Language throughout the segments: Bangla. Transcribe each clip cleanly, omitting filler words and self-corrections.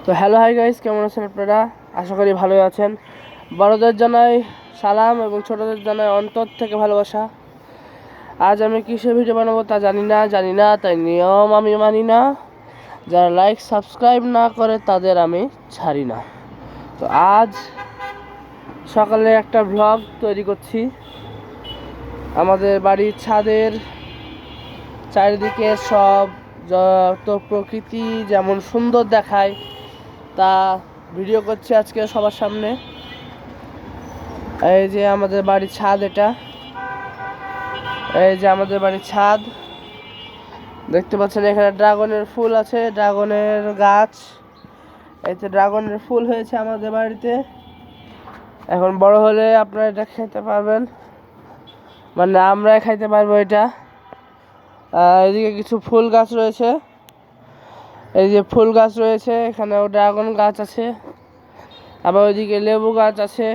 তো হ্যালো হাই গাইস, কেমন আছেন আপনারা? আশা করি ভালোই আছেন। বড়দের জানাই সালাম এবং ছোটদের জানাই অন্তর থেকে ভালোবাসা। আজ আমি কিসের ভিডিও বানাবো তা জানি না, তাই নিয়ম আমি মানি না। যারা লাইক সাবস্ক্রাইব না করে তাদের আমি ছাড়ি না। তো আজ সকালে একটা ভ্লগ তৈরি করছি। আমাদের বাড়ির ছাদের চারিদিকে সব যত প্রকৃতি যেমন সুন্দর দেখায় তা ভিডিও করছি আজকে সবার সামনে। এই যে আমাদের বাড়ির ছাদ, এই যে আমাদের বাড়ির ছাদ দেখতে পাচ্ছেন। এখানে ড্রাগনের ফুল আছে, ড্রাগনের গাছ। এই যে ড্রাগনের ফুল হয়েছে আমাদের বাড়িতে। এখন বড় হলে আপনারা এটা খেতে পারবেন, মানে আমরা খাইতে পারবো এটা। এদিকে কিছু ফুল গাছ রয়েছে, এই যে ফুল গাছ রয়েছে, এখানেও ড্রাগন গাছ আছে। আবার ওইদিকে লেবু গাছ আছে,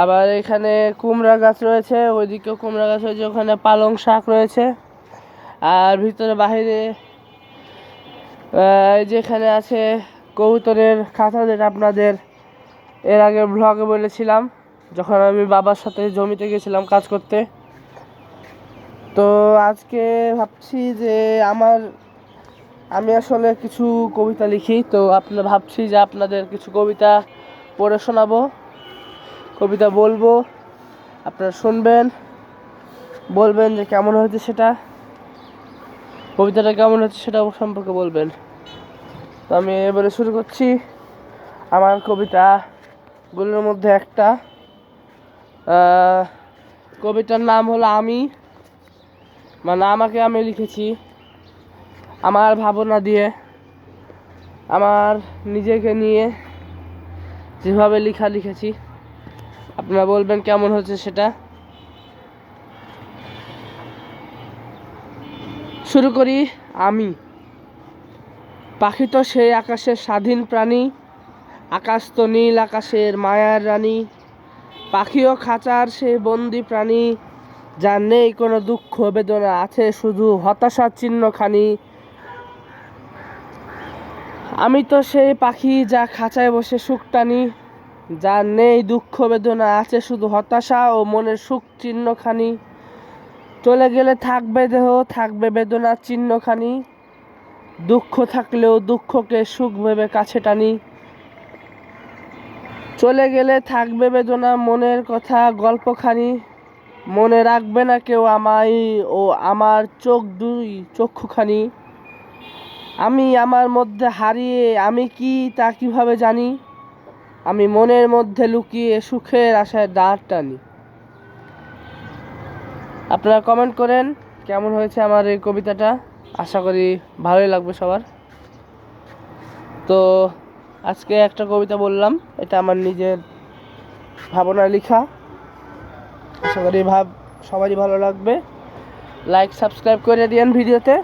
আবার এখানে কুমড়া গাছ রয়েছে, ওইদিকেও কুমড়া গাছ রয়েছে, ওখানে পালং শাক রয়েছে। আর ভিতরে বাহিরে যেখানে আছে কবুতরের খাঁচা, যেটা আপনাদের এর আগে ব্লগে বলেছিলাম যখন আমি বাবার সাথে জমিতে গেছিলাম কাজ করতে। তো আজকে ভাবছি যে আমি আসলে কিছু কবিতা লিখি, তো ভাবছি যে আপনাদের কিছু কবিতা পড়ে শোনাবো, কবিতা বলবো, আপনারা শুনবেন, বলবেন যে কেমন হয়েছে সেটা, কবিতাটা কেমন হচ্ছে সেটা সম্পর্কে বলবেন। তো আমি এবারে শুরু করছি। আমার কবিতাগুলোর মধ্যে একটা কবিতার নাম হলো আমি, মানে আমাকে আমি লিখেছি আমার ভাবনা দিয়ে, আমার নিজেকে নিয়ে যেভাবে লিখেছি। আপনারা বলবেন কেমন হচ্ছে সেটা। শুরু করি। আমি পাখি তো সেই আকাশের স্বাধীন প্রাণী, আকাশ তো নীল আকাশের মায়ার রানী। পাখিও খাঁচার সেই বন্দি প্রাণী, যার নেই কোনো দুঃখ বেদনা, আছে শুধু হতাশার চিহ্নখানি। আমি তো সেই পাখি যা খাঁচায় বসে সুখ টানি, যার নেই দুঃখ বেদনা, আছে শুধু হতাশা ও মনের সুখ চিহ্নখানি। চলে গেলে থাকবে দেহ, থাকবে বেদনার চিহ্নখানি, দুঃখ থাকলেও দুঃখকে সুখ ভেবে কাছে টানি। চলে গেলে থাকবে বেদনা, মনের কথা গল্পখানি, মনে রাখবে না কেউ আমায় ও আমার চক্ষুখানি। আমি আমার মধ্যে হারিয়ে আমি কি তা কিভাবে জানি, আমি মনের মধ্যে লুকিয়ে সুখের আশায় দাঁড় টানি। আপনারা কমেন্ট করেন কেমন হয়েছে আমার এই কবিতাটা, আশা করি ভালোই লাগবে সবার। তো আজকে একটা কবিতা বললাম, এটা আমার নিজের ভাবনায় লেখা, আশা করি সবারই ভালো লাগবে। লাইক সাবস্ক্রাইব করে দিন ভিডিওতে,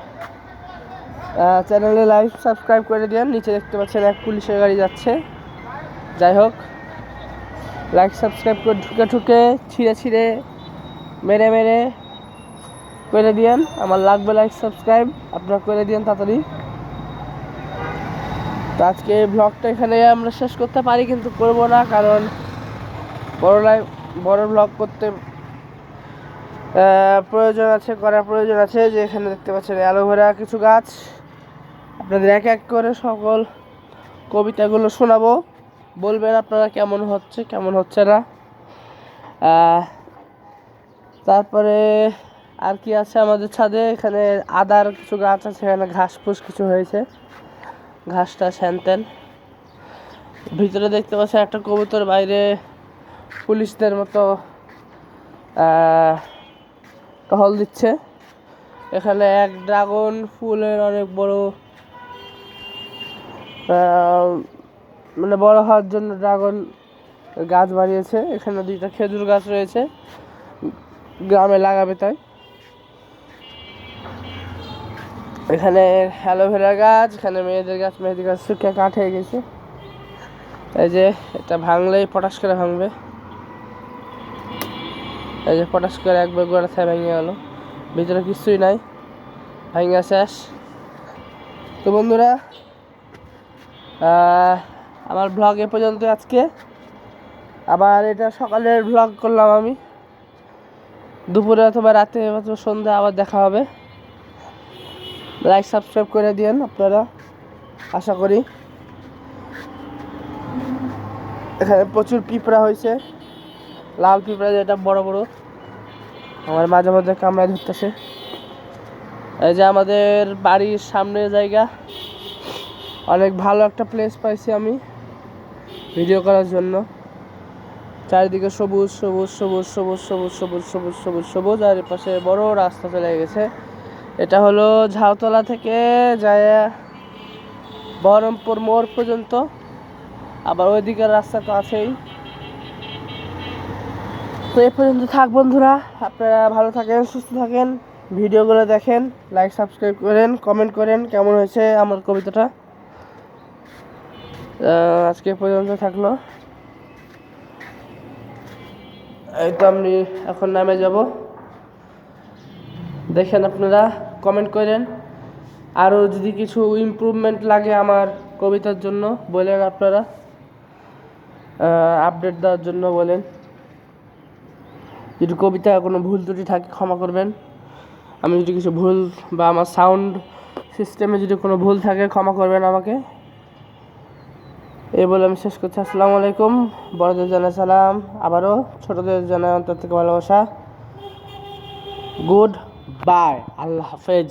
চ্যানেলে লাইক সাবস্ক্রাইব করে দিন। নিচে দেখতে পাচ্ছেন এক পুলিশের গাড়ি যাচ্ছে। যাই হোক, লাইক সাবস্ক্রাইব করে ঠুকে ছিঁড়ে মেরে করে দিন। আমার লাগবে লাইক সাবস্ক্রাইব, আপনারা করে দিন তাড়াতাড়ি। তো আজকে এই ব্লগটা এখানে আমরা শেষ করতে পারি, কিন্তু করব না, কারণ বড় ব্লগ করতে করার প্রয়োজন আছে। যে এখানে দেখতে পাচ্ছেন অ্যালোভেরা কিছু গাছ, আপনাদের এক এক করে সকল কবিতাগুলো শোনাবো, বলবেন আপনারা কেমন হচ্ছে না। তারপরে আর কি আছে আমাদের ছাদে, এখানে আদার কিছু গাছ আছে, এখানে ঘাস ফুস কিছু হয়েছে, ঘাসটা শ্যানতেন। ভিতরে দেখতে পাচ্ছেন একটা কবুতর বাইরে পুলিশদের মতো টহল দিচ্ছে। এখানে এক ড্রাগন ফুলের অনেক বড়, মানে বড় হওয়ার জন্য ড্রাগন গাছ বাড়িয়েছে। এখানে 2টা খেজুর গাছ রয়েছে, গ্রামে লাগাবে তাই। এখানে অ্যালোভেরা গাছ, এখানে মেহেদি গাছ শুকিয়ে কাঠ হয়ে গেছে। এই যে এটা ভাঙলেই পটাশ করে ভাঙবে, এই যে পটাশ করে একবার গোড়া থেকে ভেঙে গেল, ভিতরে কিছুই নাই, ভাঙা শেষ। তো বন্ধুরা, আমার ব্লগ এ পর্যন্ত আজকে। আবার এটা সকালের ব্লগ করলাম আমি, দুপুরে অথবা রাতে অথবা সন্ধ্যা আবার দেখা হবে। লাইক সাবস্ক্রাইব করে দিয়েন আপনারা, আশা করি। এখানে প্রচুর পিঁপড়া হয়েছে, লাল পিঁপড়া যেটা বড় বড়, আমার মাঝে মাঝে কামড়ায় ধরতেছে। এই যে আমাদের বাড়ির সামনের জায়গা, অনেক ভালো একটা প্লেস পাইছি আমি ভিডিও করার জন্য। চারিদিকে সবুজ সবুজ সবুজ সবুজ সবুজ সবুজ সবুজ সবুজ সবুজ, আর এর পাশে বড় রাস্তা চলে গেছে। এটা হলো ঝাউতলা থেকে যায় বহরমপুর মোড় পর্যন্ত, আবার ওইদিকের রাস্তা তো আছেই। তো এই পর্যন্ত থাক বন্ধুরা, আপনারা ভালো থাকেন, সুস্থ থাকেন, ভিডিওগুলো দেখেন, লাইক সাবস্ক্রাইব করেন, কমেন্ট করেন কেমন হয়েছে আমার কবিতাটা। আজকে পর্যন্ত থাকলো। এই তো আমি এখন নামে যাব, দেখেন আপনারা, কমেন্ট করেন। আরও যদি কিছু ইমপ্রুভমেন্ট লাগে আমার কবিতার জন্য বলেন, আপনারা আপডেট দেওয়ার জন্য বলেন। যদি কবিতা কোনো ভুল ত্রুটি থাকে ক্ষমা করবেন, আমি যদি কিছু ভুল বা আমার সাউন্ড সিস্টেমে যদি কোনো ভুল থাকে ক্ষমা করবেন আমাকে। এই বলে আমি শেষ করছি। আসসালামু আলাইকুম, বড়দের জানাই সালাম, আবারও ছোটদের জানাই অন্তর থেকে ভালোবাসা। গুড বাই, আল্লাহ হাফেজ।